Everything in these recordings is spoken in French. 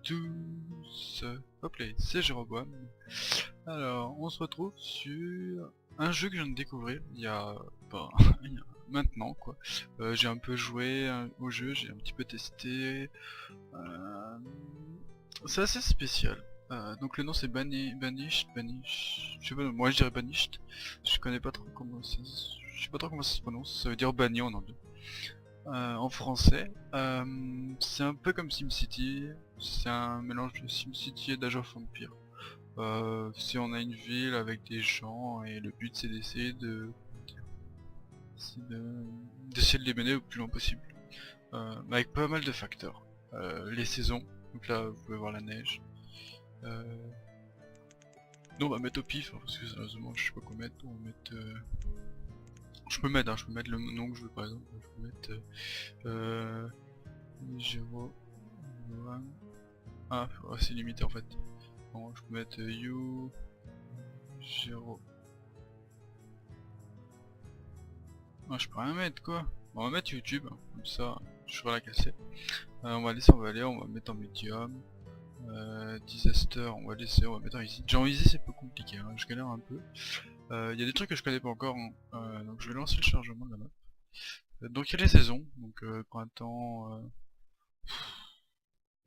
tous, hop là, c'est Jéroboam. Alors, on se retrouve sur un jeu que je viens de découvrir il y a, il y a maintenant quoi. J'ai un peu joué au jeu, j'ai un petit peu testé. C'est assez spécial. Donc le nom c'est Banished, je sais pas, moi je dirais Banished. Je connais pas trop comment ça, je sais pas trop comment ça se prononce. Ça veut dire banni en anglais. En français. C'est un peu comme SimCity, c'est un mélange de SimCity et d'Age of Empires. Si on a une ville avec des gens et le but c'est d'essayer d'essayer de les mener au plus loin possible. Avec pas mal de facteurs. Les saisons, donc là vous pouvez voir la neige. Nous on va mettre au pif, hein, parce que sérieusement je sais pas quoi mettre, on va mettre... Je peux mettre le nom que je veux par exemple, je peux mettre... Géro... Ah, c'est limité en fait. Bon, je peux mettre You... Géro... Ah, je peux rien mettre quoi. Bon, on va mettre YouTube, hein, comme ça je vais la casser. On va laisser, on va aller, on va mettre en medium. Disaster, on va laisser, on va mettre en easy. Genre easy c'est peu compliqué, hein, je galère un peu. Il y a des trucs que je connais pas encore, hein. Donc je vais lancer le chargement de la map. Donc il y a les saisons, donc printemps,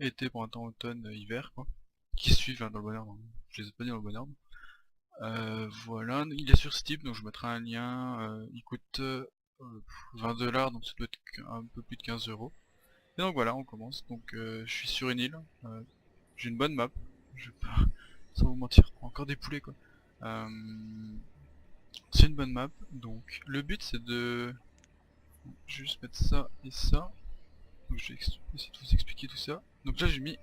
été, printemps, automne, hiver quoi. Qui suivent hein, dans le bon ordre, hein. Je les ai pas dit dans le bon ordre. Voilà, il est sur Steam, donc je mettrai un lien, il coûte 20$, donc ça doit être un peu plus de 15€. Et donc voilà, on commence, donc je suis sur une île, j'ai une bonne map, je vais pas sans vous mentir, encore des poulets quoi. C'est une bonne map, donc le but c'est de juste mettre ça et ça. Donc je vais essayer de vous expliquer tout ça. Donc là j'ai mis,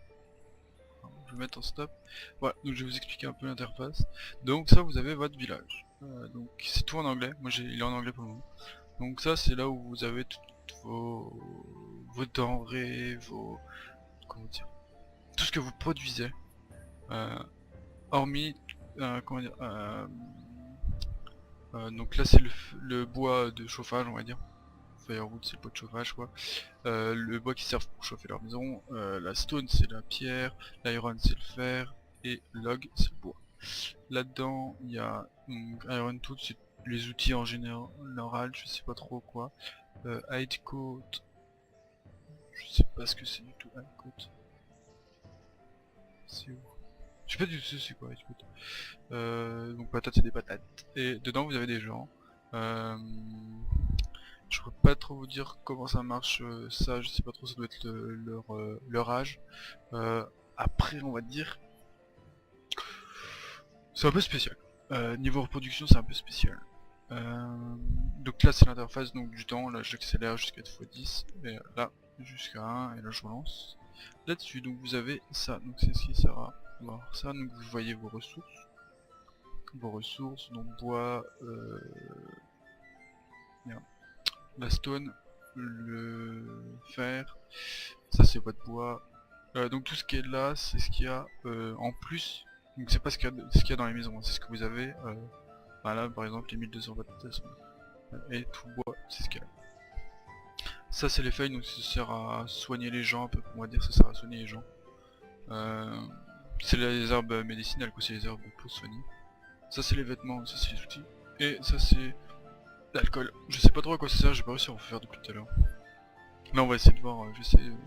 je vais mettre en stop. Voilà, donc je vais vous expliquer un peu l'interface. Donc ça vous avez votre village. Donc c'est tout en anglais, moi il est en anglais pour le moment. Donc ça c'est là où vous avez toutes vos denrées, comment dire, tout ce que vous produisez. Hormis, comment dire, donc là c'est le bois de chauffage on va dire. Firewood c'est le bois de chauffage quoi. Le bois qui sert pour chauffer leur maison. La stone c'est la pierre, l'iron c'est le fer et log c'est le bois. Là-dedans il y a iron tool, c'est les outils en général, je sais pas trop quoi. Hide coat, je sais pas ce que c'est du tout. Hide coat, c'est où? Je sais pas du tout c'est quoi hide coat. Donc patates c'est des patates. Et dedans vous avez des gens. Je peux pas trop vous dire comment ça marche, ça je sais pas trop, ça doit être leur âge. Après on va dire, c'est un peu spécial. Niveau reproduction c'est un peu spécial. Donc là c'est l'interface donc du temps, là j'accélère jusqu'à 4x10, et là jusqu'à 1, et là je relance. Là-dessus donc vous avez ça, donc c'est ce qui sert à voir ça, donc vous voyez vos ressources. Donc bois, la stone, le fer, ça c'est votre bois. Donc tout ce qui est là, c'est ce qu'il y a en plus. Donc c'est pas ce qu'il y a dans les maisons, hein. C'est ce que vous avez. Là par exemple les 1200 watts et tout le bois, c'est ce qu'il y a. Ça c'est les feuilles, donc ça sert à soigner les gens, un peu, on va dire ça sert à soigner les gens. C'est les herbes médicinales, c'est les herbes pour soigner. Ça c'est les vêtements, ça c'est les outils. Et ça c'est l'alcool. Je sais pas trop à quoi ça sert, j'ai pas réussi à en faire depuis tout à l'heure. Mais on va essayer de voir, on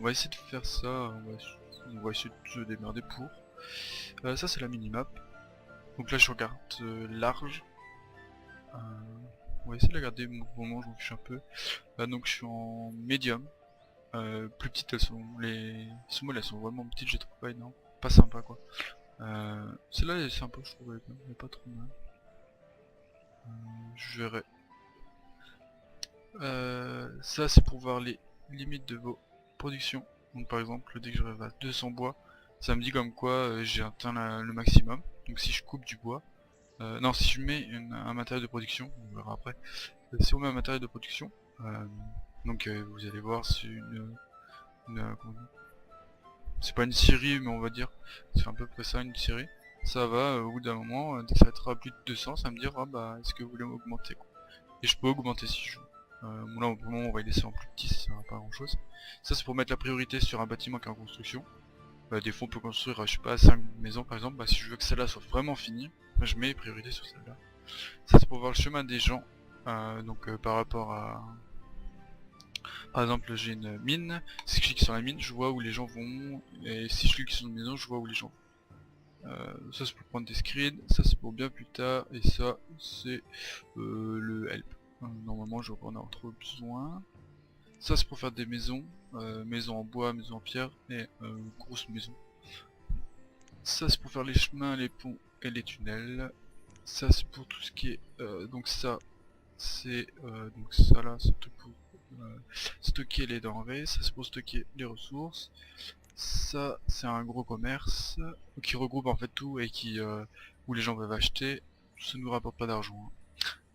va essayer de faire ça, on va essayer de se démerder pour. Ça c'est la minimap. Donc là je regarde large. On va essayer de la garder, pour le moment je m'en fiche un peu. Donc je suis en médium. Plus petites elles sont, les small elles sont vraiment petites, je trouve pas énorme. Pas sympa quoi. Celle-là elle est sympa je trouve, elle est pas trop mal. Je verrai. Ça c'est pour voir les limites de vos productions. Donc par exemple dès que j'arrive à 200 bois, ça me dit comme quoi j'ai atteint le maximum. Donc si je coupe du bois, non si je mets un matériel de production, on verra après. Si on met un matériel de production, donc vous allez voir c'est c'est pas une série mais on va dire, c'est à peu près ça une série. Ça va au bout d'un moment, dès que ça va être à plus de 200, ça va me dire ah bah est-ce que vous voulez augmenter quoi. Et je peux augmenter si je veux. Bon là pour le moment on va y laisser en plus petit, ça sert à pas grand chose. Ça c'est pour mettre la priorité sur un bâtiment qui est en construction. Des fois on peut construire, je sais pas, 5 maisons par exemple. Bah, si je veux que celle-là soit vraiment finie, bah, je mets priorité sur celle-là. Ça c'est pour voir le chemin des gens. Par rapport à... Par exemple j'ai une mine, si je clique sur la mine, je vois où les gens vont. Et si je clique sur une maison, je vois où les gens vont. Ça c'est pour prendre des screens, ça c'est pour bien plus tard. Et ça c'est le help. Normalement je vais pas en avoir trop besoin. Ça c'est pour faire des maisons. Maisons en bois, maisons en pierre et grosses maisons. Ça c'est pour faire les chemins, les ponts et les tunnels. Ça c'est pour tout ce qui est... donc ça c'est... donc ça là c'est tout pour stocker les denrées. Ça c'est pour stocker les ressources. Ça c'est un gros commerce qui regroupe en fait tout et qui où les gens peuvent acheter. Ça nous rapporte pas d'argent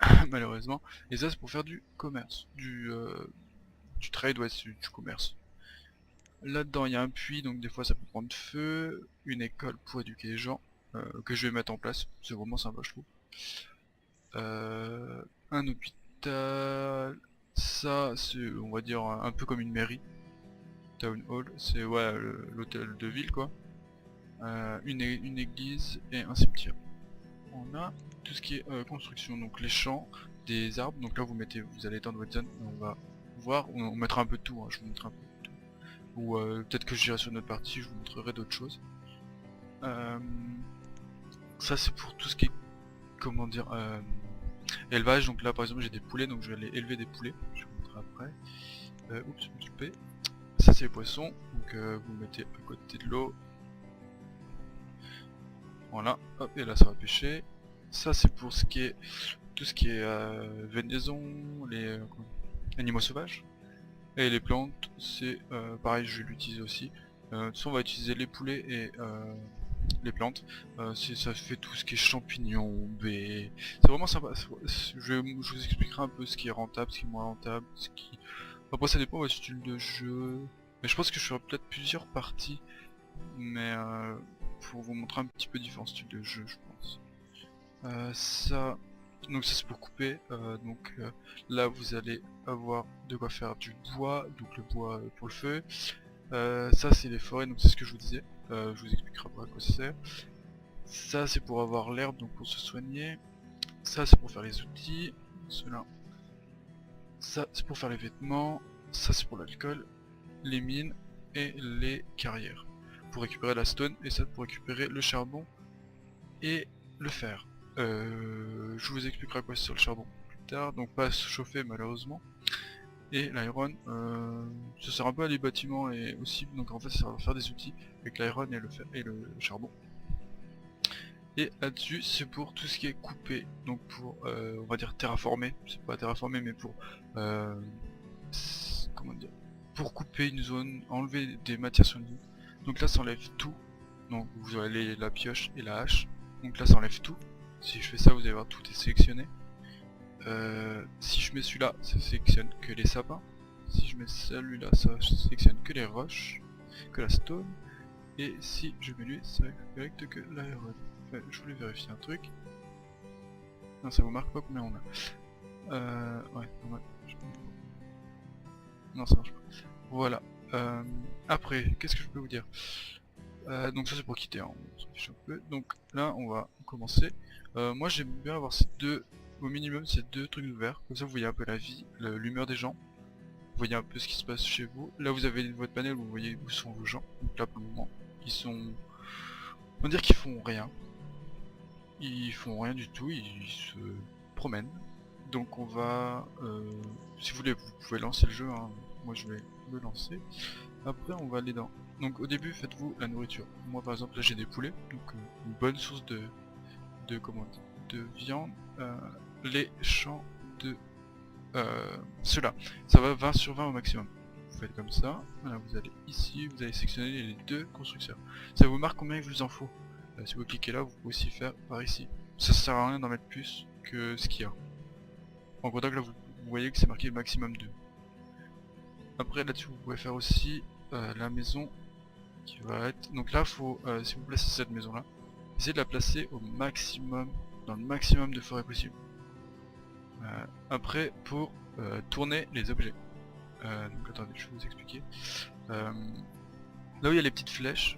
hein, malheureusement. Et ça c'est pour faire du commerce, du trade, ouais, du commerce. Là-dedans il y a un puits, donc des fois ça peut prendre feu. Une école pour éduquer les gens, que je vais mettre en place, c'est vraiment sympa je trouve. Un hôpital, ça c'est on va dire un peu comme une mairie. Town hall, c'est ouais l'hôtel de ville quoi. Une église et un cimetière. On a tout ce qui est construction, donc les champs, des arbres, donc là vous allez étendre votre zone, on va voir, on mettra un peu de tout, hein, je vous montrerai un peu de tout. Ou peut-être que j'irai sur notre partie, je vous montrerai d'autres choses. Ça c'est pour tout ce qui est, comment dire, élevage, donc là par exemple j'ai des poulets, donc je vais aller élever des poulets, je vous montrerai après. Oups, je me suis trompé. Ça c'est les poissons, donc vous le mettez à côté de l'eau. Voilà, hop, et là ça va pêcher. Ça c'est pour ce qui est tout ce qui est venaison, les animaux sauvages. Et les plantes, c'est pareil, je vais l'utiliser aussi. De toute façon on va utiliser les poulets et les plantes. Ça fait tout ce qui est champignons, baies. C'est vraiment sympa. Je vous expliquerai un peu ce qui est rentable, ce qui est moins rentable, ce qui... Après ça dépend de votre style de jeu. Mais je pense que je ferai peut-être plusieurs parties. Mais pour vous montrer un petit peu différents styles de jeu je pense. Donc ça c'est pour couper, là vous allez avoir de quoi faire du bois, donc le bois pour le feu. Ça c'est les forêts, donc c'est ce que je vous disais, je vous expliquerai pas à quoi ça sert. Ça c'est pour avoir l'herbe, donc pour se soigner. Ça c'est pour faire les outils, cela. Ça c'est pour faire les vêtements, ça c'est pour l'alcool, les mines et les carrières. Pour récupérer la stone, et ça pour récupérer le charbon et le fer. Je vous expliquerai quoi sur le charbon plus tard, donc pas à se chauffer malheureusement. Et l'iron, ça sert un peu à des bâtiments et aussi, donc en fait ça va faire des outils avec l'iron et le fer et le charbon. Et là-dessus c'est pour tout ce qui est coupé, donc pour on va dire terraformer, c'est pas terraformer mais pour comment dire, pour couper une zone, enlever des matières sur une zone. Donc là ça enlève tout, donc vous avez la pioche et la hache, donc là ça enlève tout. Si je fais ça vous allez voir tout est sélectionné. Si je mets celui-là ça sélectionne que les sapins. Si je mets celui-là ça sélectionne que les roches, que la stone. Et si je mets lui ça collecte que l'iron. Je voulais vérifier un truc. Non ça vous marque pas combien on a. Ouais normal. Non ça marche pas. Voilà. Après qu'est-ce que je peux vous dire. Donc ça c'est pour quitter, hein. On s'en fiche un peu. Donc là on va commencer. Moi j'aime bien avoir ces deux, au minimum ces deux trucs ouverts, comme ça vous voyez un peu la vie, l'humeur des gens, vous voyez un peu ce qui se passe chez vous. Là vous avez votre panel, vous voyez où sont vos gens, donc là pour le moment, ils sont, on va dire qu'ils font rien. Ils font rien du tout, ils se promènent. Donc on va, si vous voulez vous pouvez lancer le jeu, hein. Moi je vais le lancer. Après on va aller dans... Donc au début faites-vous la nourriture. Moi par exemple là j'ai des poulets, donc une bonne source de viande. Les champs de cela, ça va 20 sur 20 au maximum. Vous faites comme ça, voilà, vous allez ici, vous allez sélectionner les deux constructeurs. Ça vous marque combien il vous en faut. Si vous cliquez là, vous pouvez aussi faire par ici. Ça sert à rien d'en mettre plus que ce qu'il y a. En gros, là vous voyez que c'est marqué maximum 2. Après là-dessus vous pouvez faire aussi la maison qui va être... Donc là faut, si vous placez cette maison là, essayez de la placer au maximum, dans le maximum de forêt possible. Après pour tourner les objets. Donc attendez, je vais vous expliquer. Là où il y a les petites flèches,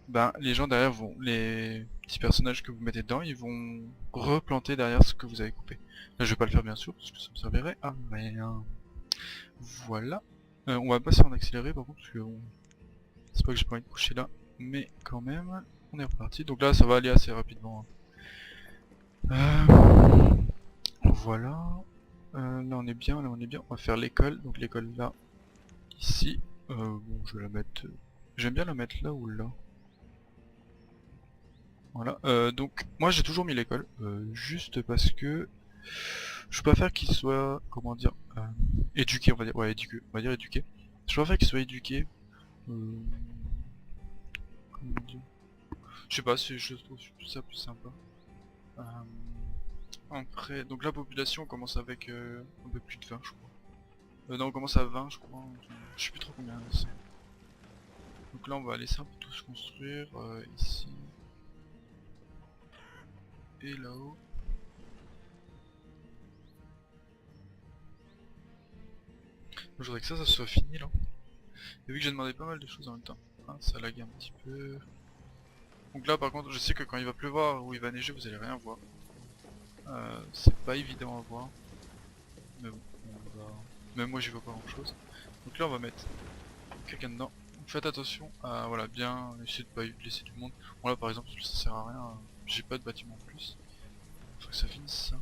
ben les gens derrière vont, les petits personnages que vous mettez dedans, ils vont replanter derrière ce que vous avez coupé. Là je vais pas le faire bien sûr, parce que ça me servirait à rien. Voilà. On va passer en accéléré par contre, parce que c'est pas que j'ai pas envie de coucher là, mais quand même, on est reparti. Donc là ça va aller assez rapidement, hein. Voilà. Là on est bien, là on est bien. On va faire l'école, donc l'école là, ici. Bon je vais la mettre... J'aime bien la mettre là ou là. Voilà, donc moi j'ai toujours mis l'école, juste parce que je préfère qu'il soit, comment dire, éduqué, on va dire, ouais éduqué, on va dire éduqué. Je préfère qu'il soit éduqué, euh, comment dire, je sais pas, je trouve ça plus sympa. Euh, Après, donc la population commence avec un peu plus de 20 je crois. Non, on commence à 20 je crois, je sais plus trop combien c'est. Donc là on va laisser un peu tout se construire, ici, et là-haut. Je voudrais que ça soit fini là. Et vu que j'ai demandé pas mal de choses en même temps, hein, ça lag un petit peu. Donc là par contre je sais que quand il va pleuvoir ou il va neiger vous allez rien voir. C'est pas évident à voir. Mais bon, on va... même moi j'y vois pas grand chose. Donc là on va mettre quelqu'un dedans. Donc faites attention à voilà, bien essayer de pas laisser du monde. Bon là par exemple ça sert à rien, j'ai pas de bâtiment en plus. Faut que ça finisse ça.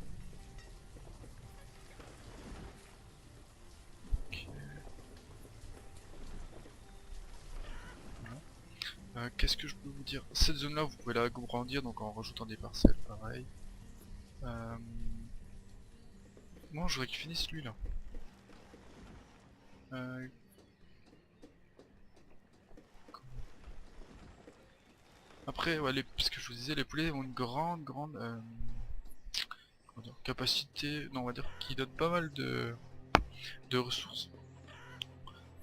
Ok. Voilà. Qu'est-ce que je peux vous dire? Cette zone là vous pouvez la agrandir donc en rajoutant des parcelles pareil. Moi je voudrais qu'il finisse lui là. Euh, Après, ouais, ce que je vous disais, les poulets ont une grande comment dire, capacité, non on va dire, qui donne pas mal de ressources.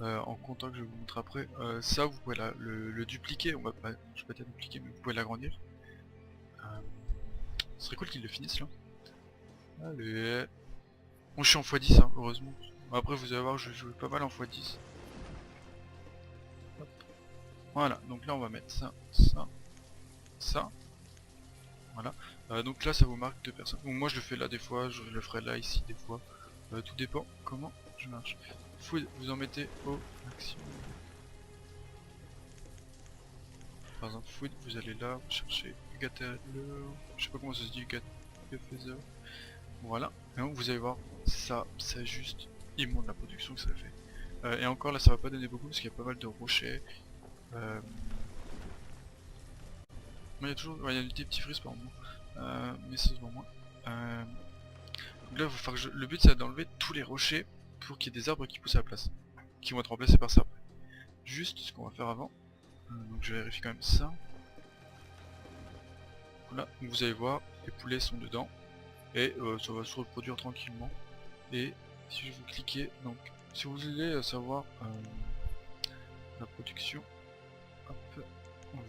En comptant que je vais vous montrer après, ça vous pouvez le dupliquer, on va pas, je vais pas dire dupliquer, mais vous pouvez l'agrandir. Ce serait cool qu'ils le finissent là. Allez. Bon, je suis en x10, hein, heureusement. Après vous allez voir, je joue pas mal en x10. Hop. Voilà, donc là on va mettre ça, ça, ça. Voilà. Donc là ça vous marque 2 personnes. Bon, moi je le fais là des fois, je le ferai là, ici des fois. Tout dépend comment je marche. Vous en mettez au maximum. Par exemple food, vous allez là, vous cherchez Gather, je sais pas comment ça se dit, Gather. Voilà. Et donc vous allez voir, ça c'est juste immonde la production que ça fait. Et encore là ça va pas donner beaucoup parce qu'il y a pas mal de rochers. Mais il y a toujours, ouais, il y a des petits frises par moment. Mais c'est souvent moins. Donc là, le but c'est d'enlever tous les rochers pour qu'il y ait des arbres qui poussent à la place, qui vont être remplacés par ça après. Juste ce qu'on va faire avant. Donc je vérifie quand même ça. Voilà, donc vous allez voir, les poulets sont dedans et ça va se reproduire tranquillement. Et si je vous cliquez, donc si vous voulez savoir la production, hop,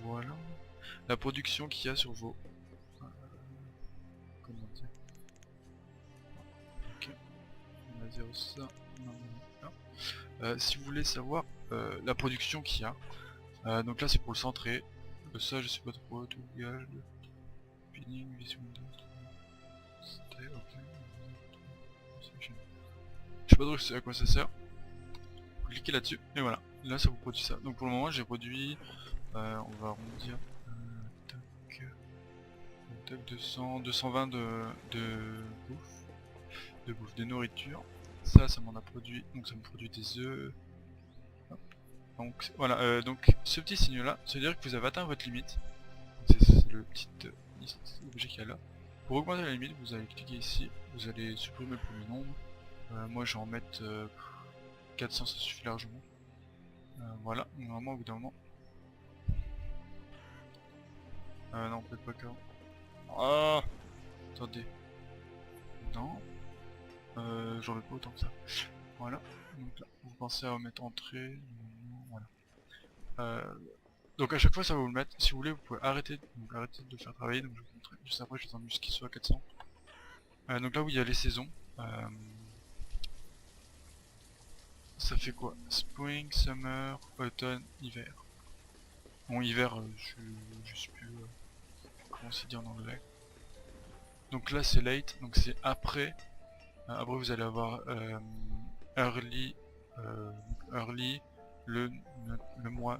voilà, la production qu'il y a sur vos, comment dire, ok, on va dire ça, non, non, non. Si vous voulez savoir la production qu'il y a, donc là c'est pour le centrer, ça je sais pas trop, tout gage, pinning, vision c'était ok, je sais pas trop à quoi ça sert, vous cliquez là-dessus, et voilà, là ça vous produit ça. Donc pour le moment j'ai produit, on va arrondir, tac, tac 200, 220 de bouffe, de nourriture. Ça m'en a produit, donc ça me produit des œufs. Donc voilà, donc ce petit signe là, ça veut dire que vous avez atteint votre limite. C'est le petit objet qu'il y a là. Pour augmenter la limite, vous allez cliquer ici, vous allez supprimer le premier nombre. Moi je vais en mettre 400, ça suffit largement. Voilà, normalement au bout d'un moment. Non, peut-être pas qu'un. Ah, attendez. Non, j'en veux pas autant que ça. Voilà, donc là, vous pensez à mettre entrée. Voilà. Donc à chaque fois ça va vous le mettre. Si vous voulez, vous pouvez arrêter, de le faire travailler. Donc je vais vous montrer. Juste après, je vais attendre juste qu'il soit à 400. Donc là où il y a les saisons, ça fait quoi? Spring, summer, automne, hiver. Bon, hiver, je sais plus comment c'est dit en anglais. Donc là c'est late, donc c'est après. Après vous allez avoir early, early, le, le mois,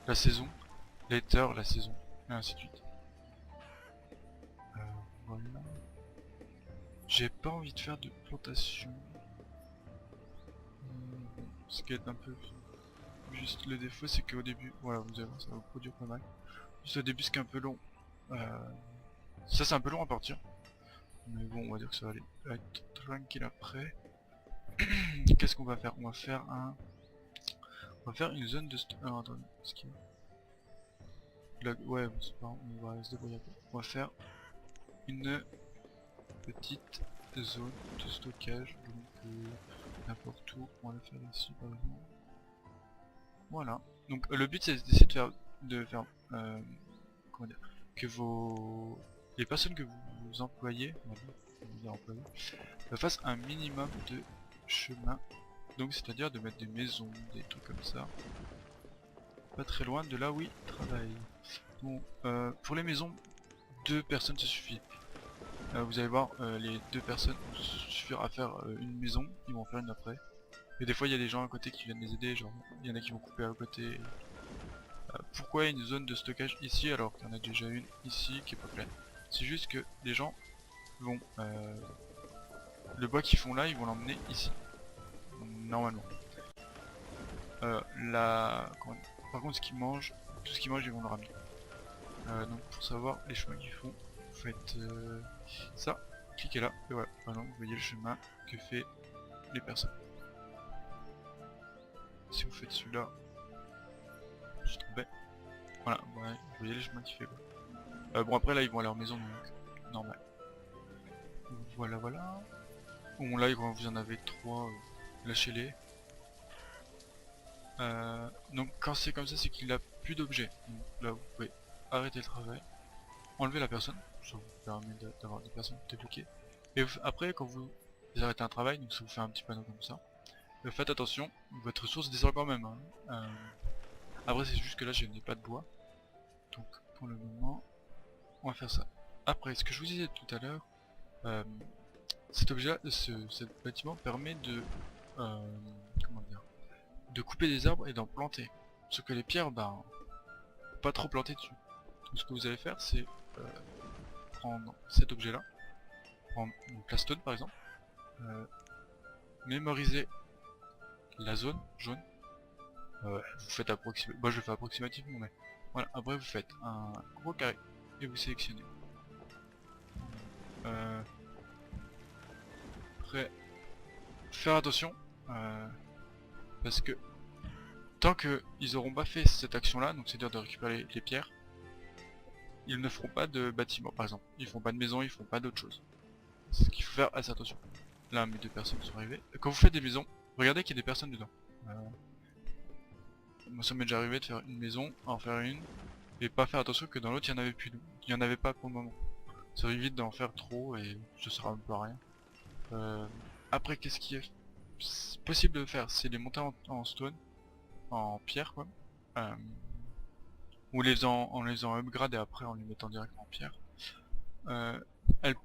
la saison, later, la saison, et ainsi de suite. Voilà. J'ai pas envie de faire de plantation. Ce qui est un peu... Juste le défaut c'est qu'au début, voilà vous allez voir ça va vous produire pas mal. Juste au début ce qui est un peu long. Ça c'est un peu long à partir. Mais bon on va dire que ça va aller être tranquille après. Qu'est-ce qu'on va faire? On va faire une zone de alors attendez, ce qui ouais bon, c'est pas grave, on va se débrouiller après. On va faire une petite zone de stockage, donc n'importe où, on va la faire ici par exemple. Voilà. Donc le but c'est d'essayer de faire comment dire, que les personnes que vous employez, on va dire employés, fassent un minimum de chemin. Donc c'est à dire de mettre des maisons, des trucs comme ça. Pas très loin de là où ils travaillent. Bon, pour les maisons, 2 personnes ça suffit. Vous allez voir, les 2 personnes suffira à faire une maison, ils vont en faire une après. Et des fois il y a des gens à côté qui viennent les aider, genre il y en a qui vont couper à côté. Pourquoi une zone de stockage ici alors qu'il y en a déjà une ici qui est pas pleine? C'est juste que les gens vont... le bois qu'ils font là, ils vont l'emmener ici. Normalement. Par contre ce qu'ils mangent, tout ce qu'ils mangent ils vont le ramener. Donc pour savoir les chemins qu'ils font, vous faites ça, cliquez là, et voilà, par exemple vous voyez le chemin que fait les personnes. Si vous faites celui-là, je tombais. Voilà, ouais, vous voyez le chemin qu'il fait quoi. Bon après là ils vont à leur maison donc normal. Voilà voilà. Bon là quand vous en avez 3, lâchez-les. Donc quand c'est comme ça c'est qu'il a plus d'objets. Donc là vous pouvez arrêter le travail, enlever la personne, ça vous permet d'avoir des personnes débloquées. Et après quand vous arrêtez un travail, donc ça vous fait un petit panneau comme ça. Faites attention, votre ressource descend quand même. Hein. Après c'est juste que là je n'ai pas de bois. Donc pour le moment, on va faire ça. Après, ce que je vous disais tout à l'heure, cet objet là, ce bâtiment permet de... comment dire, de couper des arbres et d'en planter. Sauf que les pierres, ben, pas trop planter dessus. Donc ce que vous allez faire, c'est prendre cet objet là, prendre la stone par exemple, mémoriser la zone jaune, vous faites approximativement, moi je le fais approximativement mais voilà, après vous faites un gros carré et vous sélectionnez. Après, faire attention, parce que tant qu'ils auront pas fait cette action là, donc c'est à dire de récupérer les pierres, ils ne feront pas de bâtiment par exemple, ils feront pas de maison, ils feront pas d'autre chose. C'est ce qu'il faut faire assez attention. Là mes 2 personnes sont arrivées. Quand vous faites des maisons, regardez qu'il y a des personnes dedans. Moi ça m'est déjà arrivé de faire une maison, en faire une, et pas faire attention que dans l'autre il y en avait plus, il y en avait pas pour le moment. Ça évite d'en faire trop et ça sera un peu à rien. Après qu'est-ce qui est possible de faire, c'est les monter en stone, en pierre quoi, ou en les en upgrade et après en les mettant directement en pierre. Elles,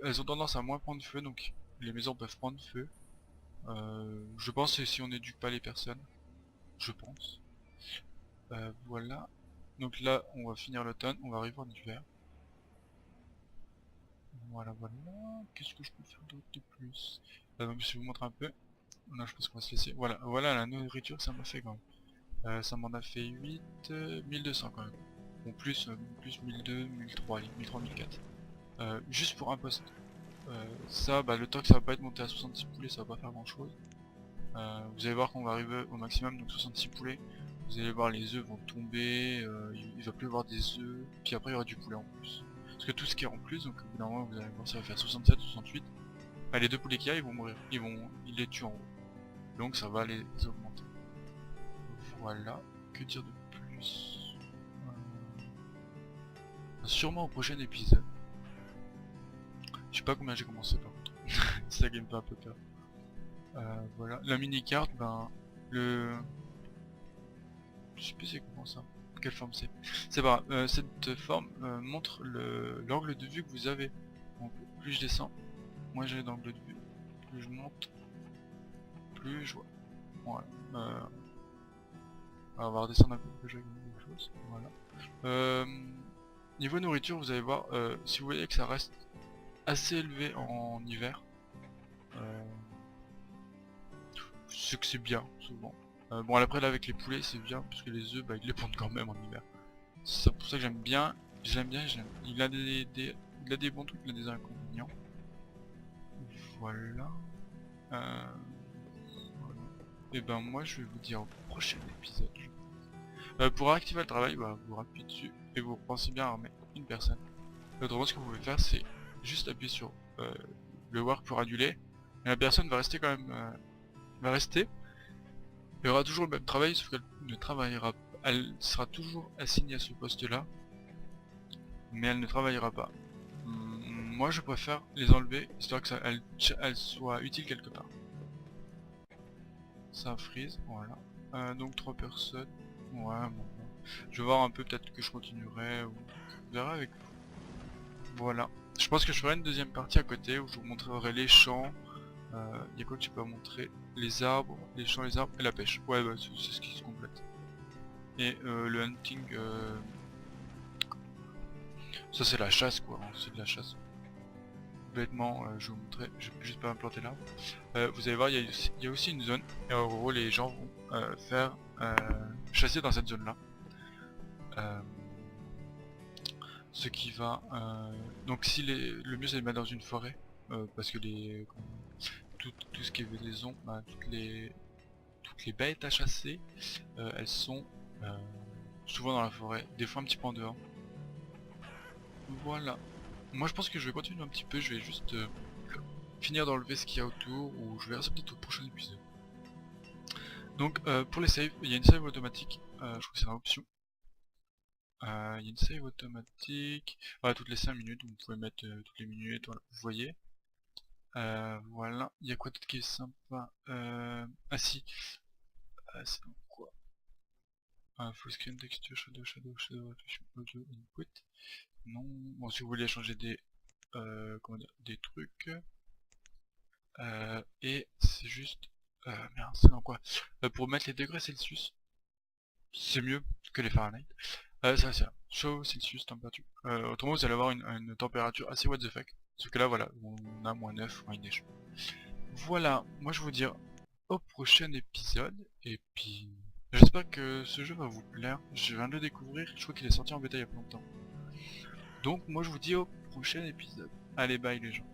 elles ont tendance à moins prendre feu, donc les maisons peuvent prendre feu. Je pense que si on n'éduque pas les personnes, je pense. Voilà. Donc là, on va finir l'automne, on va arriver en hiver. Voilà, voilà. Qu'est-ce que je peux faire d'autre de plus? Donc je vais vous montrer un peu. Là, je pense qu'on va se laisser. Voilà, voilà la nourriture, ça m'a fait quand même. Ça m'en a fait 8, 1200 quand même. Bon, plus 1200, 1003, 1003, 1004. Juste pour un poste. Ça, bah, le temps que ça va pas être monté à 66 poulets, ça va pas faire grand chose. Vous allez voir qu'on va arriver au maximum, donc 66 poulets. Vous allez voir les œufs vont tomber, il va plus y avoir des œufs, puis après il y aura du poulet en plus. Parce que tout ce qui est en plus, donc au bout d'un moment vous allez voir ça va faire 67, 68. Ah, les 2 poulets qu'il y a ils vont mourir, ils les tuent en haut. Donc ça va les augmenter. Voilà, que dire de plus sûrement au prochain épisode. Je sais pas combien j'ai commencé par contre. C'est ça qui me fait un peu peur. Voilà, la mini carte, ben je sais plus c'est comment ça. quelle forme c'est. C'est pas grave. Cette forme montre l'angle de vue que vous avez. Donc plus je descends, moins j'ai d'angle de vue. Plus je monte, plus je vois. Voilà. On va redescendre un peu plus je vois quelque chose. Voilà. Niveau nourriture, vous allez voir, si vous voyez que ça reste assez élevé en hiver, c'est que c'est bien souvent. Bon après là avec les poulets c'est bien parce que les œufs bah, ils les pondent quand même en hiver. C'est pour ça que j'aime bien, il a il a des bons trucs, il a des inconvénients. Voilà. Voilà. Et ben moi je vais vous dire au prochain épisode. Pour activer le travail, bah, vous rappuyez dessus et vous pensez bien à remettre une personne. Autrement ce que vous pouvez faire c'est juste appuyer sur le work pour annuler. Et la personne va rester quand même va rester. Il y aura toujours le même travail sauf qu'elle ne travaillera pas. Elle sera toujours assignée à ce poste là. Mais elle ne travaillera pas. Moi je préfère les enlever histoire que elle soit utile quelque part. Ça freeze, voilà. Donc 3 personnes. Ouais, bon. Je vais voir un peu, peut-être que je continuerai ou je verrai avec vous. Voilà. Je pense que je ferai une deuxième partie à côté où je vous montrerai les champs. Il y a quoi que tu peux montrer? Les arbres, les champs, les arbres et la pêche. Ouais, bah, c'est ce qui se complète. Et le hunting, ça c'est la chasse quoi, hein, c'est de la chasse. Bêtement, je vais vous montrer, je vais juste pas implanter l'arbre. Vous allez voir, il y a aussi une zone, et en gros les gens vont faire chasser dans cette zone là. Ce qui va... donc si le mieux c'est de le mettre dans une forêt, parce que tout ce qui est vélaison, bah, toutes les bêtes à chasser, elles sont souvent dans la forêt, des fois un petit peu en dehors. Voilà. Moi je pense que je vais continuer un petit peu, je vais juste finir d'enlever ce qu'il y a autour, ou je verrai ça peut-être au prochain épisode. Donc pour les saves, il y a une save automatique, je crois que c'est dans l'option. Il y a une save automatique, voilà, toutes les 5 minutes, vous pouvez mettre toutes les minutes, voilà, vous voyez. Voilà, il y a quoi d'autre qui est sympa? Ah si, c'est dans quoi? Full screen texture, shadow, rotation, audio, input. Non, bon si vous voulez changer des, comment dire, des trucs. Et c'est juste, merde, c'est dans quoi? Pour mettre les degrés Celsius, c'est mieux que les Fahrenheit. Ça c'est chaud, Celsius, température. Autrement vous allez avoir une température assez what the fuck. Sauf que là voilà, on a -9 quand il neige. Voilà, moi je vous dis au prochain épisode. Et puis j'espère que ce jeu va vous plaire. Je viens de le découvrir, je crois qu'il est sorti en bêta il y a pas longtemps. Donc moi je vous dis au prochain épisode. Allez bye les gens.